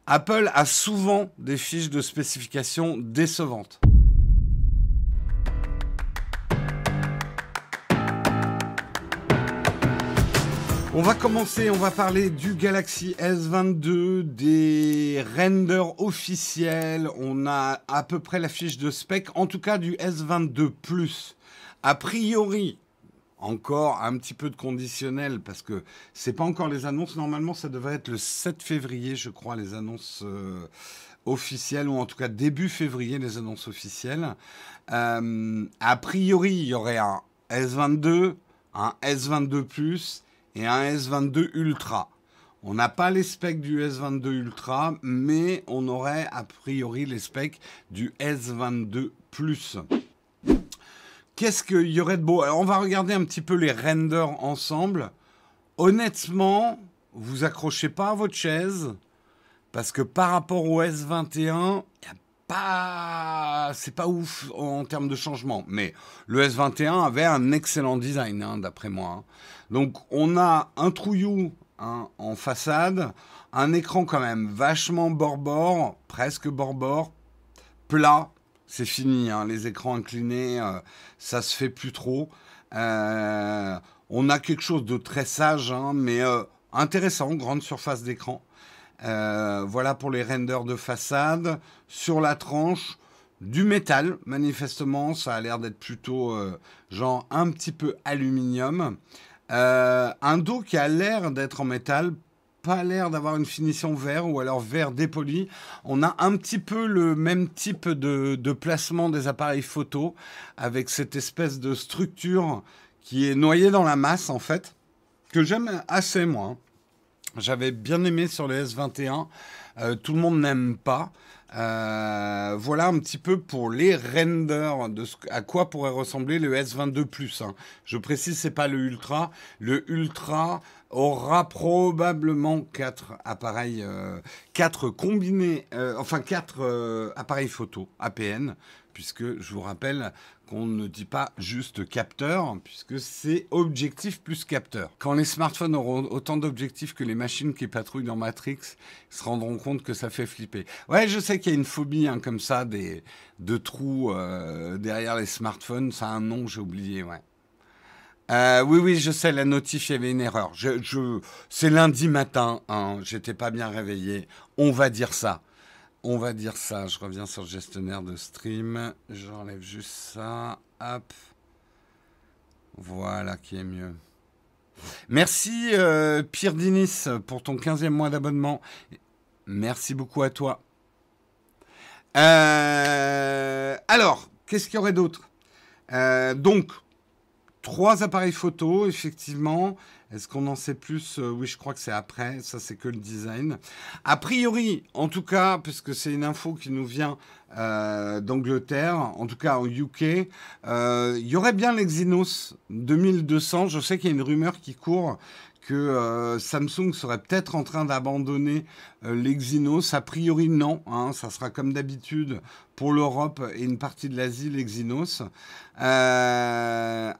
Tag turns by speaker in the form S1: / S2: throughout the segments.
S1: Apple a souvent des fiches de spécification décevantes. On va commencer, on va parler du Galaxy S22, des renders officiels. On a à peu près la fiche de spec, en tout cas du S22 Plus. A priori, encore un petit peu de conditionnel parce que c'est pas encore les annonces. Normalement, ça devrait être le 7 février, je crois, les annonces officielles, ou en tout cas début février, les annonces officielles. A priori, il y aurait un S22, un S22 Plus et un S22 Ultra. On n'a pas les specs du S22 Ultra, mais on aurait a priori les specs du S22 Plus. Qu'est-ce qu'il y aurait de beau? Alors, on va regarder un petit peu les renders ensemble. Honnêtement, vous accrochez pas à votre chaise, parce que par rapport au S21, c'est pas ouf en termes de changement. Mais le S21 avait un excellent design, hein, d'après moi, hein. Donc, on a un trouillou, hein, en façade, un écran quand même vachement bord-bord, presque bord-bord, plat. C'est fini, hein, les écrans inclinés, ça se fait plus trop. On a quelque chose de très sage, hein, mais intéressant, grande surface d'écran. Voilà pour les renders de façade. Sur la tranche, du métal, manifestement, ça a l'air d'être plutôt genre un petit peu aluminium. Un dos qui a l'air d'être en métal, pas l'air d'avoir une finition verre ou alors verre dépoli. On a un petit peu le même type de placement des appareils photo avec cette espèce de structure qui est noyée dans la masse en fait, que j'aime assez moi, hein. J'avais bien aimé sur le S21, tout le monde n'aime pas. Voilà un petit peu pour les renders de à quoi pourrait ressembler le S22 Plus, hein. Je précise, c'est pas le Ultra. Le Ultra aura probablement 4 appareils, 4 combinés, enfin 4 appareils photo APN, puisque je vous rappelle qu'on ne dit pas juste capteur, puisque c'est objectif plus capteur. Quand les smartphones auront autant d'objectifs que les machines qui patrouillent dans Matrix, ils se rendront compte que ça fait flipper. Ouais, je sais qu'il y a une phobie, hein, comme ça, de trous derrière les smartphones. Ça a un nom, j'ai oublié, ouais. Oui, je sais, la notif, il y avait une erreur. C'est lundi matin, hein, j'étais pas bien réveillé. On va dire ça. On va dire ça. Je reviens sur le gestionnaire de stream. J'enlève juste ça. Hop. Voilà qui est mieux. Merci Pierre Dinis pour ton 15e mois d'abonnement. Merci beaucoup à toi. Alors, qu'est-ce qu'il y aurait d'autre? Donc, 3 appareils photo, effectivement. Est-ce qu'on en sait plus? Oui, je crois que c'est après. Ça, c'est que le design. A priori, en tout cas, puisque c'est une info qui nous vient d'Angleterre, en tout cas au UK, il y aurait bien l'Exynos 2200. Je sais qu'il y a une rumeur qui court que Samsung serait peut-être en train d'abandonner l'Exynos. A priori, non, hein, ça sera comme d'habitude pour l'Europe et une partie de l'Asie, l'Exynos. Un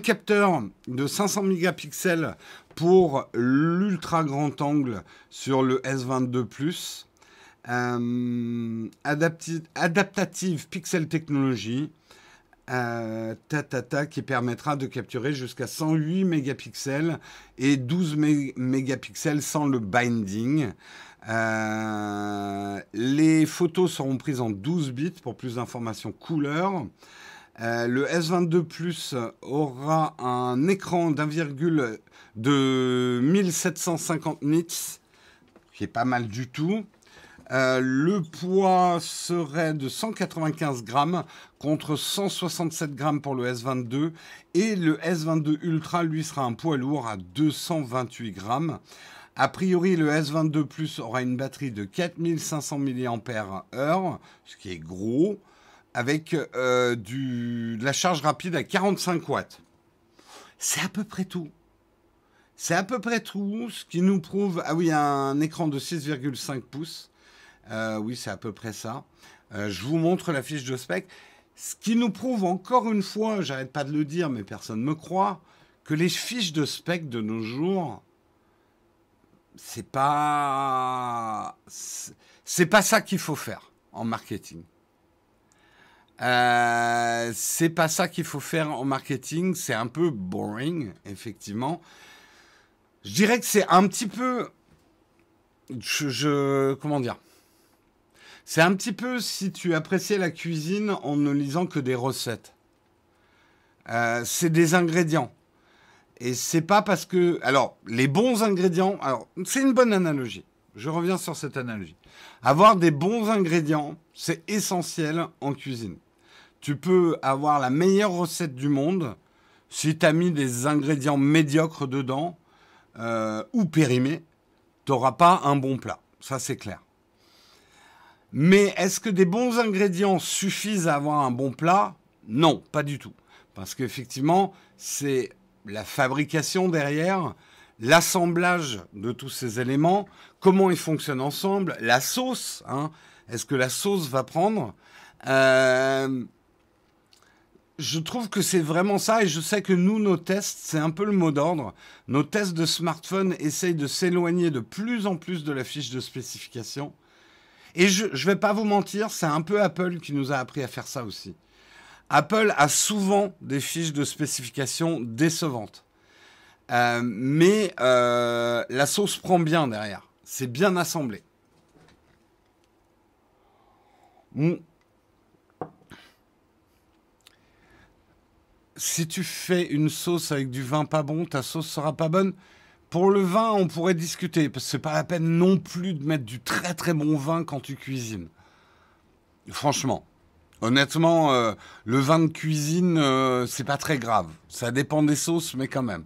S1: capteur de 500 mégapixels pour l'ultra grand angle sur le S22 Plus. Adaptative Pixel Technology. Qui permettra de capturer jusqu'à 108 mégapixels et 12 mégapixels sans le binding. Les photos seront prises en 12 bits pour plus d'informations couleur. Le S22 Plus aura un écran de 1750 nits, qui est pas mal du tout. Le poids serait de 195 grammes contre 167 grammes pour le S22. Et le S22 Ultra, lui, sera un poids lourd à 228 grammes. A priori, le S22 Plus aura une batterie de 4500 mAh, ce qui est gros, avec de la charge rapide à 45 watts. C'est à peu près tout. C'est à peu près tout, ce qui nous prouve... Ah oui, un écran de 6,5 pouces. Oui, c'est à peu près ça. Je vous montre la fiche de spec. Ce qui nous prouve encore une fois, j'arrête pas de le dire, mais personne ne me croit, que les fiches de spec de nos jours c'est pas ça qu'il faut faire en marketing. C'est pas ça qu'il faut faire en marketing. C'est un peu boring, effectivement. Je dirais que c'est un petit peu... comment dire? C'est un petit peu si tu appréciais la cuisine en ne lisant que des recettes. C'est des ingrédients. Et c'est pas parce que... Alors, les bons ingrédients... Alors, c'est une bonne analogie. Je reviens sur cette analogie. Avoir des bons ingrédients, c'est essentiel en cuisine. Tu peux avoir la meilleure recette du monde si tu as mis des ingrédients médiocres dedans ou périmés, tu n'auras pas un bon plat. Ça, c'est clair. Mais est-ce que des bons ingrédients suffisent à avoir un bon plat? Non, pas du tout. Parce qu'effectivement, c'est la fabrication derrière, l'assemblage de tous ces éléments, comment ils fonctionnent ensemble, la sauce, hein, est-ce que la sauce va prendre? Je trouve que c'est vraiment ça, et je sais que nous, nos tests, c'est un peu le mot d'ordre. Nos tests de smartphone essayent de s'éloigner de plus en plus de la fiche de spécification. Et je ne vais pas vous mentir, c'est un peu Apple qui nous a appris à faire ça aussi. Apple a souvent des fiches de spécification décevantes. Mais la sauce prend bien derrière. C'est bien assemblé. Si tu fais une sauce avec du vin pas bon, ta sauce sera pas bonne. Pour le vin, on pourrait discuter, parce que c'est pas la peine non plus de mettre du très très bon vin quand tu cuisines. Franchement. Honnêtement, le vin de cuisine, c'est pas très grave. Ça dépend des sauces, mais quand même.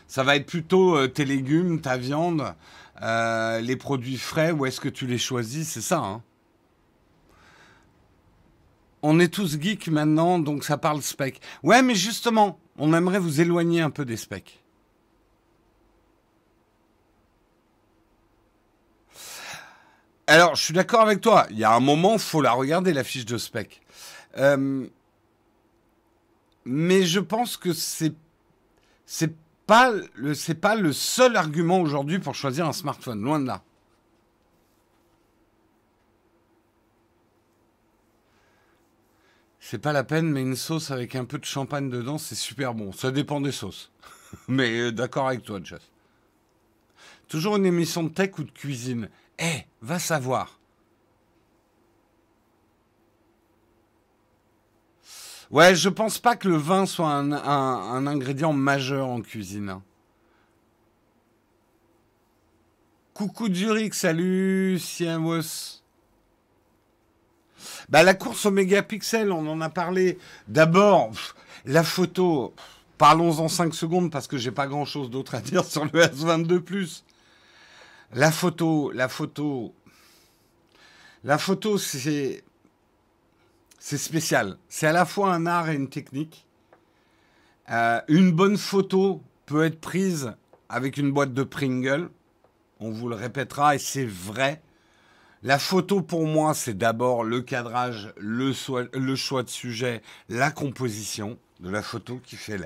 S1: Ça va être plutôt tes légumes, ta viande, les produits frais, où est-ce que tu les choisis, c'est ça, hein. On est tous geeks maintenant, donc ça parle spec. Ouais, mais justement, on aimerait vous éloigner un peu des specs. Alors, je suis d'accord avec toi. Il y a un moment, il faut la regarder, la fiche de spec. Mais je pense que c'est pas le seul argument aujourd'hui pour choisir un smartphone. Loin de là. C'est pas la peine, mais une sauce avec un peu de champagne dedans, c'est super bon. Ça dépend des sauces. Mais d'accord avec toi, Jess. Toujours une émission de tech ou de cuisine. Va savoir. Ouais, je pense pas que le vin soit un ingrédient majeur en cuisine, hein. Coucou Zurich, salut Siamos. Bah, la course aux mégapixels, on en a parlé. D'abord, la photo, parlons-en 5 secondes parce que j'ai pas grand-chose d'autre à dire sur le S22+. La photo, c'est spécial. C'est à la fois un art et une technique. Une bonne photo peut être prise avec une boîte de Pringles. On vous le répétera et c'est vrai. La photo, pour moi, c'est d'abord le cadrage, le choix de sujet, la composition de la photo qui fait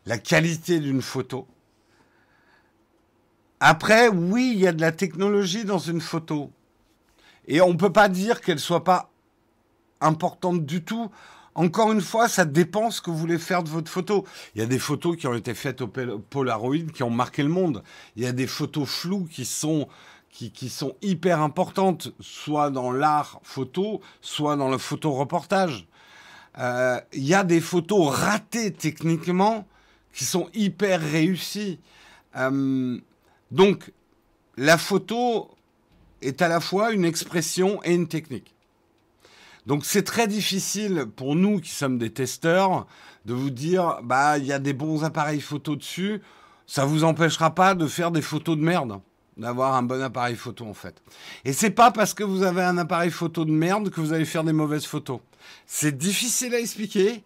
S1: la qualité d'une photo. Après, oui, il y a de la technologie dans une photo. Et on ne peut pas dire qu'elle ne soit pas importante du tout. Encore une fois, ça dépend ce que vous voulez faire de votre photo. Il y a des photos qui ont été faites au Polaroid qui ont marqué le monde. Il y a des photos floues qui sont hyper importantes, soit dans l'art photo, soit dans le photoreportage. Il y a des photos ratées techniquement qui sont hyper réussies. Donc, la photo est à la fois une expression et une technique. Donc, c'est très difficile pour nous qui sommes des testeurs de vous dire, bah, il y a des bons appareils photo dessus. Ça vous empêchera pas de faire des photos de merde, d'avoir un bon appareil photo en fait. Et c'est pas parce que vous avez un appareil photo de merde que vous allez faire des mauvaises photos. C'est difficile à expliquer.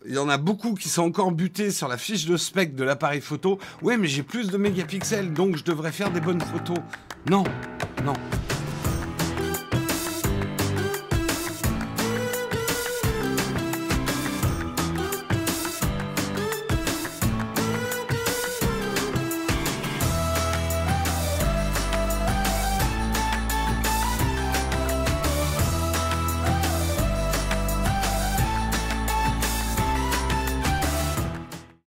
S1: Il y en a beaucoup qui sont encore butés sur la fiche de spec de l'appareil photo. Oui, mais j'ai plus de mégapixels, donc je devrais faire des bonnes photos. Non, non.